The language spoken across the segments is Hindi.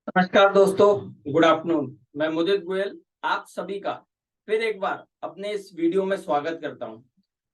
नमस्कार दोस्तों, गुड आफ्टरनून। मैं मुदित गोयल आप सभी का फिर एक बार अपने इस वीडियो में स्वागत करता हूं।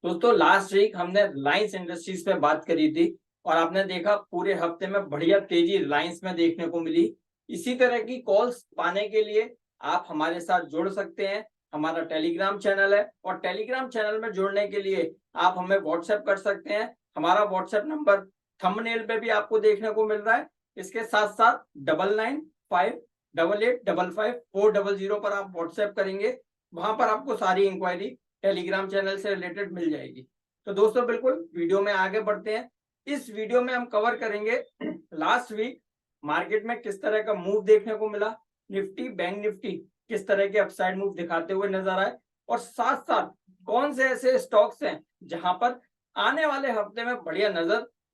दोस्तों, लास्ट वीक हमने रिलायंस इंडस्ट्रीज पे बात करी थी और आपने देखा पूरे हफ्ते में बढ़िया तेजी रिलायंस में देखने को मिली। इसी तरह की कॉल्स पाने के लिए आप हमारे साथ जुड़ सकते हैं। हमारा टेलीग्राम चैनल है और टेलीग्राम चैनल में जुड़ने के लिए आप हमें व्हाट्सएप कर सकते हैं। हमारा व्हाट्सएप नंबर थंबनेल पे भी आपको देखने को मिल रहा है। इसके साथ साथ 9958885540 पर आप व्हाट्सएप करेंगे, वहां पर आपको सारी इंक्वायरी टेलीग्राम चैनल से रिलेटेड मिल जाएगी। तो दोस्तों, बिल्कुल वीडियो में आगे बढ़ते हैं। इस वीडियो में हम कवर करेंगे लास्ट वीक मार्केट में किस तरह का मूव देखने को मिला, निफ्टी बैंक निफ्टी किस तरह के अपसाइड मूव दिखाते हुए नजर आए, और साथ साथ कौन से ऐसे स्टॉक्स हैं जहां पर आने वाले हफ्ते में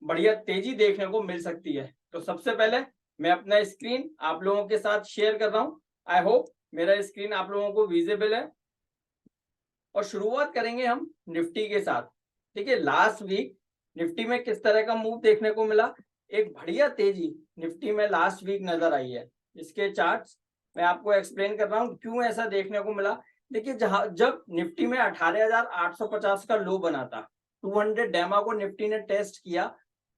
बढ़िया तेजी देखने को मिल सकती है। तो सबसे पहले मैं अपना स्क्रीन आप लोगों के साथ शेयर कर रहा हूं। आई होप मेरा स्क्रीन आप लोगों को विजिबल है। और शुरुआत करेंगे हम निफ्टी के साथ। देखिए, लास्ट वीक निफ्टी में किस तरह का मूव देखने को मिला। एक बढ़िया तेजी निफ्टी में लास्ट वीक नजर आई है। इसके चार्ट्स मैं आपको एक्सप्लेन कर रहा हूं क्यों ऐसा देखने को मिला। देखिए, जब निफ्टी में 18,850 का लो बना था, 200 डेमा को निफ्टी ने टेस्ट किया,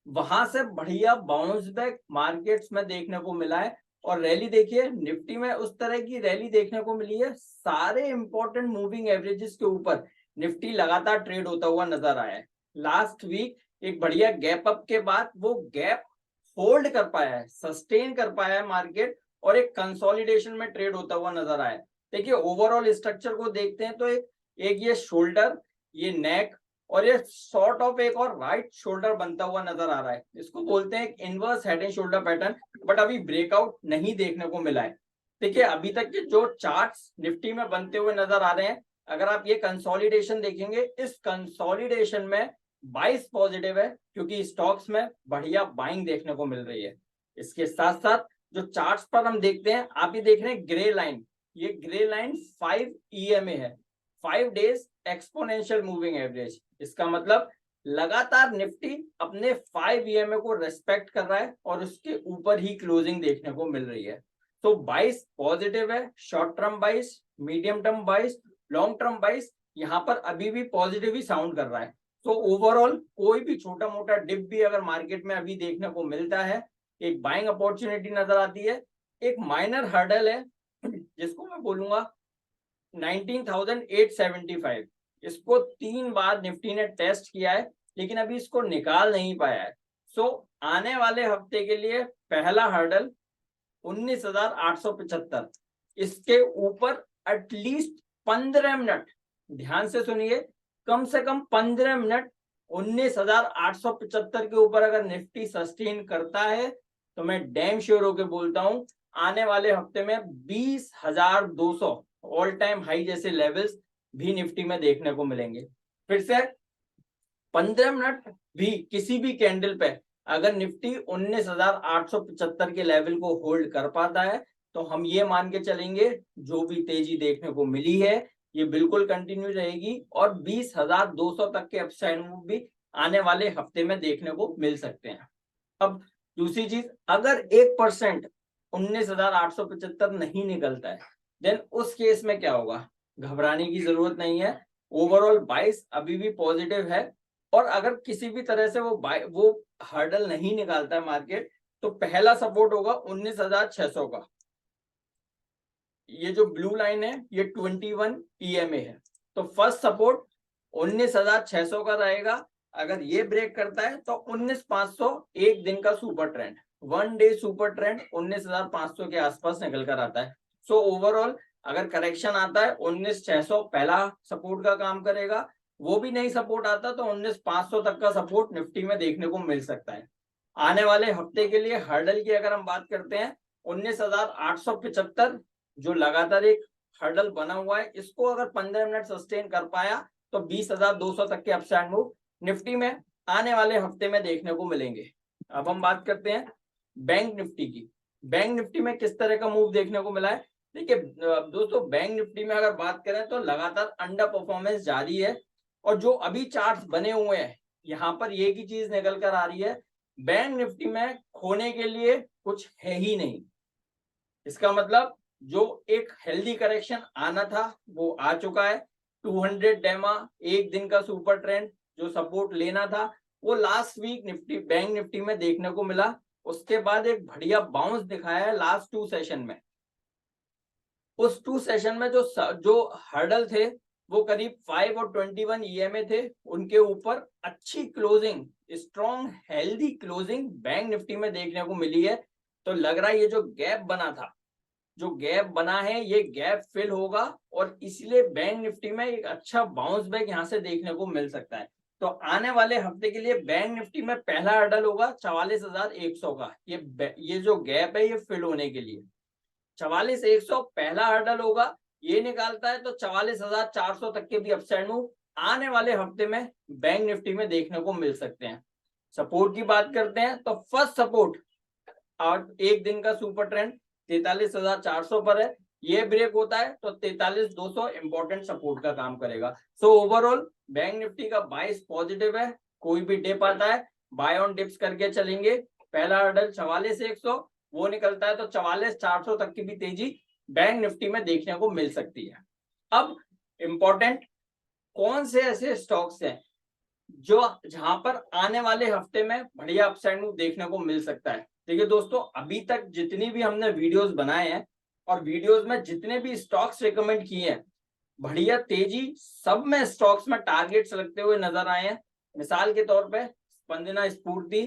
वहां से बढ़िया बाउंस बैक मार्केट्स में देखने को मिला है। और रैली देखिए, निफ्टी में उस तरह की रैली देखने को मिली है। सारे इंपॉर्टेंट मूविंग एवरेजेस के ऊपर निफ्टी लगातार ट्रेड होता हुआ नजर आया है। लास्ट वीक एक बढ़िया गैप अप के बाद वो गैप होल्ड कर पाया है, सस्टेन कर पाया है मार्केट, और एक कंसोलिडेशन में ट्रेड होता हुआ नजर आया है। देखिए, ओवरऑल स्ट्रक्चर को देखते हैं तो एक ये शोल्डर, ये नेक, और ये सॉर्ट ऑफ एक और राइट शोल्डर बनता हुआ नजर आ रहा है। इसको बोलते हैं एक inverse head and shoulder pattern, but अभी ब्रेकआउट नहीं देखने को मिला है। देखिए, अभी तक के जो चार्ट्स निफ्टी में बनते हुए नजर आ रहे हैं, अगर आप ये कंसोलिडेशन देखेंगे, इस कंसोलिडेशन में बाइस पॉजिटिव है क्योंकि स्टॉक्स में बढ़िया बाइंग देखने को मिल रही है। इसके साथ साथ जो चार्ट्स पर हम देखते हैं, आप ये देख रहे हैं ग्रे लाइन, ये ग्रे लाइन 5 EMA है, 5 डेज एक्सपोनेंशियल मूविंग एवरेज। इसका मतलब लगातार निफ्टी अपने 5 EMA को रेस्पेक्ट कर रहा है और उसके ऊपर ही क्लोजिंग देखने को मिल रही है। तो 22 पॉजिटिव है, short term 22, medium term 22, long term 22, यहाँ पर अभी भी पॉजिटिव ही साउंड कर रहा है। तो ओवरऑल कोई भी छोटा मोटा डिप भी अगर मार्केट में अभी देखने को मिलता है, एक बाइंग अपॉर्चुनिटी नजर आती है। एक माइनर हर्डल है जिसको मैं बोलूंगा 19,875। इसको 3 बार निफ्टी ने टेस्ट किया है लेकिन अभी इसको निकाल नहीं पाया है। सो आने वाले हफ्ते के लिए पहला हर्डल 19,875, इसके ऊपर एटलीस्ट 15 मिनट, ध्यान से सुनिए, कम से कम 15 मिनट 19,875 के ऊपर अगर निफ्टी सस्टेन करता है तो मैं डैम श्योर होकर बोलता हूं आने वाले हफ्ते में 20,200 ऑल टाइम हाई जैसे लेवल्स भी निफ्टी में देखने को मिलेंगे। फिर से 15 मिनट भी किसी भी कैंडल पे अगर निफ्टी 19,875 के लेवल को होल्ड कर पाता है तो हम ये मान के चलेंगे जो भी तेजी देखने को मिली है ये बिल्कुल कंटिन्यू रहेगी और 20,200 तक के अपसाइड मूव भी आने वाले हफ्ते में देखने को मिल सकते हैं। अब दूसरी चीज, अगर 1% 19,875 नहीं निकलता है देन उस केस में क्या होगा, घबराने की जरूरत नहीं है। ओवरऑल 22 अभी भी पॉजिटिव है, और अगर किसी भी तरह से वो हर्डल नहीं निकालता है मार्केट, तो पहला सपोर्ट होगा 19,600 का। ये जो ब्लू लाइन है ये 21 EMA है, तो फर्स्ट सपोर्ट 19,600 का रहेगा। अगर ये ब्रेक करता है तो 19,500 एक दिन का super trend, 1 day super trend 19,500 के आसपास निकल कर आता है। सो ओवरऑल अगर करेक्शन आता है 19,600 पहला सपोर्ट का काम करेगा, वो भी नहीं सपोर्ट आता तो 19,500 तक का सपोर्ट निफ्टी में देखने को मिल सकता है। आने वाले हफ्ते के लिए हर्डल की अगर हम बात करते हैं, 19,875 जो लगातार एक हर्डल बना हुआ है, इसको अगर 15 मिनट सस्टेन कर पाया तो 20,200 तक के अपसाइड मूव निफ्टी में आने वाले हफ्ते में देखने को मिलेंगे। अब हम बात करते हैं बैंक निफ्टी की। बैंक निफ्टी में किस तरह का मूव देखने को मिला है। देखिए दोस्तों, बैंक निफ्टी में अगर बात करें तो लगातार अंडर परफॉर्मेंस जारी है, और जो अभी चार्ट्स बने हुए हैं यहाँ पर ये की चीज निकल कर आ रही है, बैंक निफ्टी में खोने के लिए कुछ है ही नहीं। इसका मतलब जो एक हेल्दी करेक्शन आना था वो आ चुका है। 200 डेमा, एक दिन का सुपर ट्रेंड जो सपोर्ट लेना था वो last week Nifty bank Nifty में देखने को मिला। उसके बाद एक बढ़िया बाउंस दिखाया है लास्ट 2 सेशन में। उस 2 सेशन में जो हर्डल थे वो करीब 5 और 21 ईएमए थे, उनके ऊपर अच्छी closing, strong healthy closing bank Nifty में देखने को मिली है। तो लग रहा है ये जो गैप बना था, जो गैप बना है ये गैप फिल होगा और इसलिए बैंक निफ्टी में एक अच्छा बाउंस बैक यहां से देखने को मिल सकता है। तो आने वाले हफ्ते के लिए बैंक निफ्टी में पहला हर्डल होगा 44,100 का। ये जो गैप है ये फिल होने के लिए 44,100 पहला हर्डल होगा। ये निकालता है तो 44,400 तक के भी अपसाइड मूव आने वाले हफ्ते में बैंक निफ्टी में देखने को मिल सकते हैं। सपोर्ट की बात करते हैं तो फर्स्ट सपोर्ट और एक दिन का सुपर ट्रेंड 43,400 पर है। ये ब्रेक होता है तो 43,200 इंपॉर्टेंट सपोर्ट का काम करेगा। सो ओवरऑल बैंक निफ्टी का बाइस पॉजिटिव है। कोई भी डिप आता है बाय ऑन डिप्स करके चलेंगे। पहला हर्डल 44,100 वो निकलता है तो 44,400 तक की भी तेजी बैंक निफ्टी में देखने को मिल सकती है। अब इंपॉर्टेंट कौन से ऐसे स्टॉक्स हैं जो जहां पर आने वाले हफ्ते में बढ़िया अपसाइड मूव देखने को मिल सकता है। देखिए दोस्तों, अभी तक जितनी भी हमने वीडियोस बनाए हैं और वीडियोस में जितने भी स्टॉक्स रिकमेंड किए हैं, बढ़िया तेजी सब में स्टॉक्स में टारगेट्स लगते हुए नजर आए हैं। मिसाल के तौर पे स्पंदना स्फूर्ति,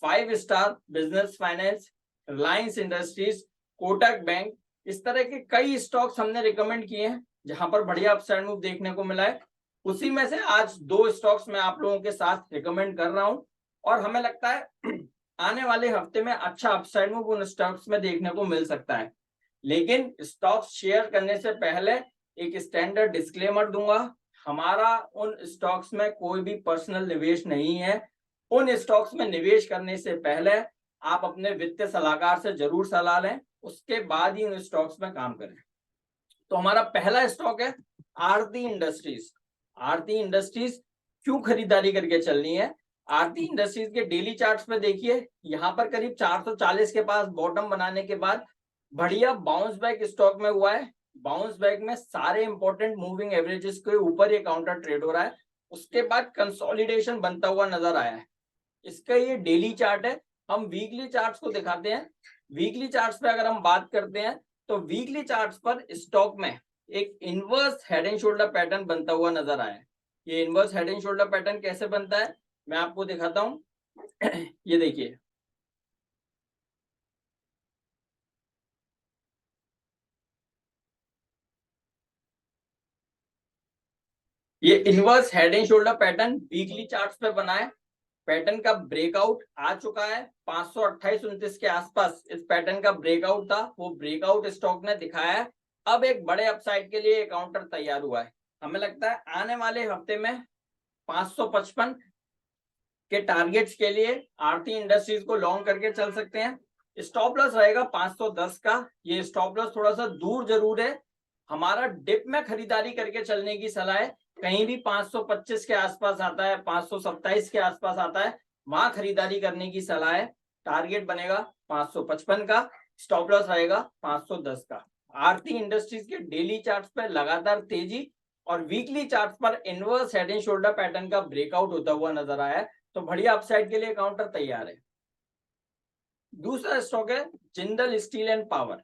5 star business finance, Reliance industries, Kotak bank, इस तरह के कई स्टॉक्स हमने रिकमेंड किए हैं जहां पर बढ़िया अपसाइड मूव देखने को मिला है। उसी में से आज 2 स्टॉक्स मैं आप लोगों के साथ रिकमेंड कर रहा हूं और हमें लगता है आने वाले हफ्ते में अच्छा अपसाइड मूव उन स्टॉक्स में देखने को मिल सकता है। लेकिन स्टॉक्स शेयर करने से पहले एक स्टैंडर्ड डिस्क्लेमर दूंगा, हमारा उन स्टॉक्स में कोई भी पर्सनल निवेश नहीं है। उन स्टॉक्स में निवेश करने से पहले आप अपने वित्तीय सलाहकार से जरूर सलाह लें, उसके बाद ही उन स्टॉक्स में काम करें। तो हमारा पहला स्टॉक है आरती इंडस्ट्रीज। आरती इंडस्ट्रीज क्यों खरीदारी करके चलनी है? आरती इंडस्ट्रीज के डेली चार्ट्स पे देखिए, यहाँ पर करीब 440 के पास बॉटम बनाने के बाद बढ़िया बाउंस बैक स्टॉक में हुआ है। बाउंस बैक में सारे इंपॉर्टेंट मूविंग एवरेजेस के ऊपर ये काउंटर ट्रेड हो रहा है। उसके बाद कंसोलिडेशन बनता हुआ नजर आया है। इसका ये डेली चार्ट है। हम वीकली चार्ट्स को दिखाते हैं। वीकली चार्ट्स पे अगर हम बात करते हैं तो वीकली चार्ट्स पर स्टॉक में एक inverse head and shoulder pattern बनता हुआ नजर आया है। ये inverse head and shoulder pattern कैसे बनता है मैं आपको दिखाता हूं। ये देखिए, ये inverse head and shoulder pattern weekly charts पे बना है। पैटर्न का ब्रेकआउट आ चुका है 528-29 के आसपास। इस पैटर्न का ब्रेकआउट था, वो ब्रेकआउट स्टॉक ने दिखाया है। अब एक बड़े अपसाइड के लिए काउंटर तैयार हुआ है। हमें लगता है आने वाले हफ्ते में 555 के टारगेट्स के लिए आरती इंडस्ट्रीज को लॉन्ग करके चल सकते हैं। स्टॉप लॉस रहेगा 510 का। ये स्टॉप लॉस थोड़ा सा दूर जरूर है। हमारा डिप में खरीदारी करके चलने की सलाह है। कहीं भी 525 के आसपास आता है, 527 के आसपास आता है, वहां खरीदारी करने की सलाह है। टारगेट बनेगा 555 का, स्टॉप लॉस रहेगा 510 का। आरती इंडस्ट्रीज के डेली चार्ट्स पर लगातार तेजी और वीकली चार्ट्स पर inverse head and shoulder pattern का ब्रेकआउट होता हुआ नजर आया है। तो बढ़िया अपसाइड के लिए काउंटर तैयार है। दूसरा स्टॉक है Jindal steel and power.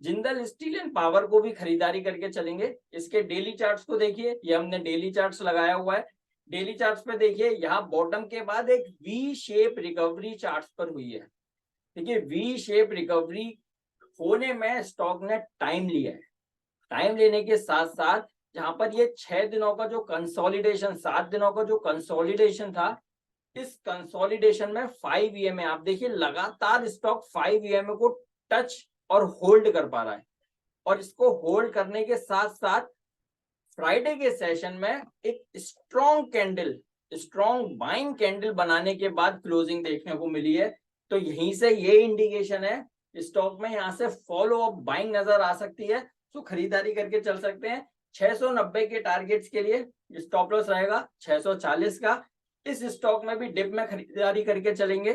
Jindal steel and power को भी खरीदारी करके चलेंगे। इसके डेली चार्ट्स को देखिए, ये हमने डेली चार्ट्स लगाया हुआ है। डेली चार्ट्स पे देखिए, यहाँ बॉटम के बाद एक वी शेप रिकवरी चार्ट्स पर हुई है। देखिए, वी शेप रिकवरी होने में स्टॉक ने टाइम लिया है। टाइम लेने के साथ साथ जहां पर ये 6 दिनों का जो कंसोलिडेशन, 7 दिनों का जो कंसोलिडेशन था, इस कंसोलिडेशन में 5 ईएमए आप देखिए लगातार स्टॉक 5 ईएमए को टच और होल्ड कर पा रहा है। और इसको होल्ड करने के साथ साथ फ्राइडे के सेशन में एक strong candle, strong buying candle बनाने के बाद क्लोजिंग देखने को मिली है। तो यहीं से ये इंडिकेशन है स्टॉक में यहां से फॉलो अप बाइंग नजर आ सकती है। तो खरीदारी करके चल सकते हैं। 690 के टारगेट्स के लिए स्टॉप लॉस रहेगा 640 का। इस स्टॉक में भी डिप में खरीदारी करके चलेंगे।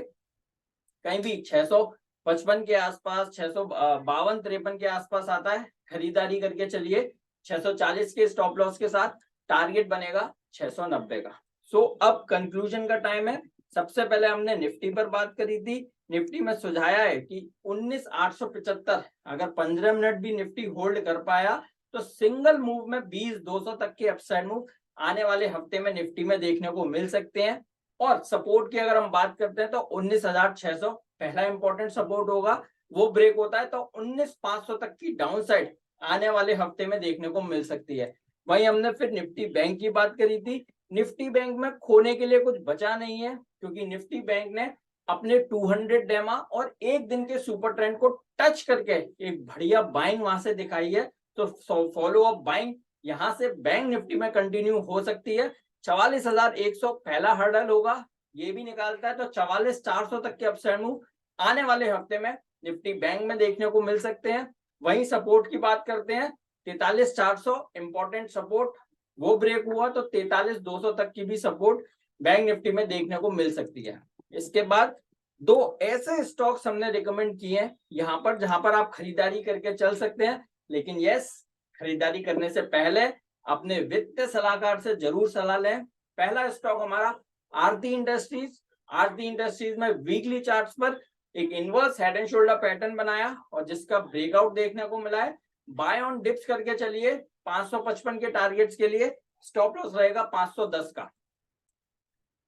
कहीं भी 655 के आसपास, 652-53 के आसपास आता है, खरीदारी करके चलिए। 640 के स्टॉप लॉस के साथ टारगेट बनेगा 690 का। सो अब कंक्लूजन का टाइम है। सबसे पहले हमने निफ्टी पर बात करी थी। निफ्टी में सुझाया है कि 19,875 अगर 15 मिनट भी निफ्टी होल्ड कर पाया तो सिंगल मूव में 20,200 तक के अपसाइड मूव आने वाले हफ्ते में निफ्टी में देखने को मिल सकते हैं। और सपोर्ट की अगर हम बात करते हैं तो 19,600 पहला इंपॉर्टेंट सपोर्ट होगा, वो ब्रेक होता है तो 19,500 तक की डाउन साइड आने वाले हफ्ते में देखने को मिल सकती है। वहीं हमने फिर निफ्टी बैंक की बात करी थी। निफ्टी बैंक में खोने के लिए कुछ बचा नहीं है, क्योंकि निफ्टी बैंक ने अपने 200 डेमा और एक दिन के सुपर ट्रेंड को टच करके एक बढ़िया बाइंग वहां से दिखाई है। तो फॉलो अप बाइंग यहां से बैंक निफ्टी में कंटिन्यू हो सकती है। 44,100 पहला हर्डल होगा, ये भी निकालता है तो 44,400 तक के अपसाइड मूव आने वाले हफ्ते में निफ्टी बैंक में देखने को मिल सकते हैं। वहीं सपोर्ट की बात करते हैं, 43,400 इंपॉर्टेंट सपोर्ट, वो ब्रेक हुआ तो 43,200 तक की भी सपोर्ट बैंक निफ्टी में देखने को मिल सकती है। इसके बाद दो ऐसे स्टॉक्स हमने रिकमेंड किए हैं यहाँ पर, जहां पर आप खरीदारी करके चल सकते हैं। लेकिन यस, खरीदारी करने से पहले अपने वित्तीय सलाहकार से जरूर सलाह लें। पहला स्टॉक हमारा आरती इंडस्ट्रीज। आरती इंडस्ट्रीज में वीकली चार्ट्स पर एक inverse head and shoulder pattern बनाया और जिसका ब्रेकआउट देखने को मिला है। बाय ऑन डिप्स करके चलिए। 555 के टारगेट्स के लिए स्टॉप लॉस रहेगा 510 का।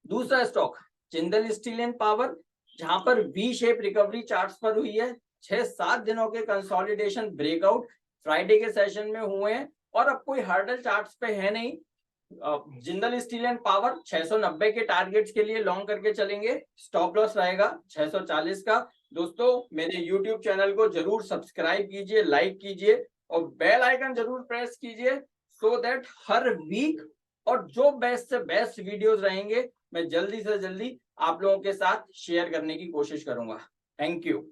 दूसरा stock Jindal steel and power, जहां पर वी शेप रिकवरी चार्ट्स पर हुई है। 6-7 दिनों के कंसोलिडेशन ब्रेकआउट फ्राइडे के सेशन में हुए हैं और अब कोई हर्डल चार्ट्स पे है नहीं। जिंदल स्टील एंड पावर 690 के टारगेट्स के लिए लॉन्ग करके चलेंगे। स्टॉप लॉस रहेगा 640 का। दोस्तों मेरे YouTube चैनल को जरूर सब्सक्राइब कीजिए, लाइक कीजिए और बेल आइकन जरूर प्रेस कीजिए, सो दैट हर वीक और जो बेस्ट से बेस्ट वीडियोस रहेंगे मैं जल्दी से जल्दी आप लोगों के साथ शेयर करने की कोशिश करूंगा। Thank you.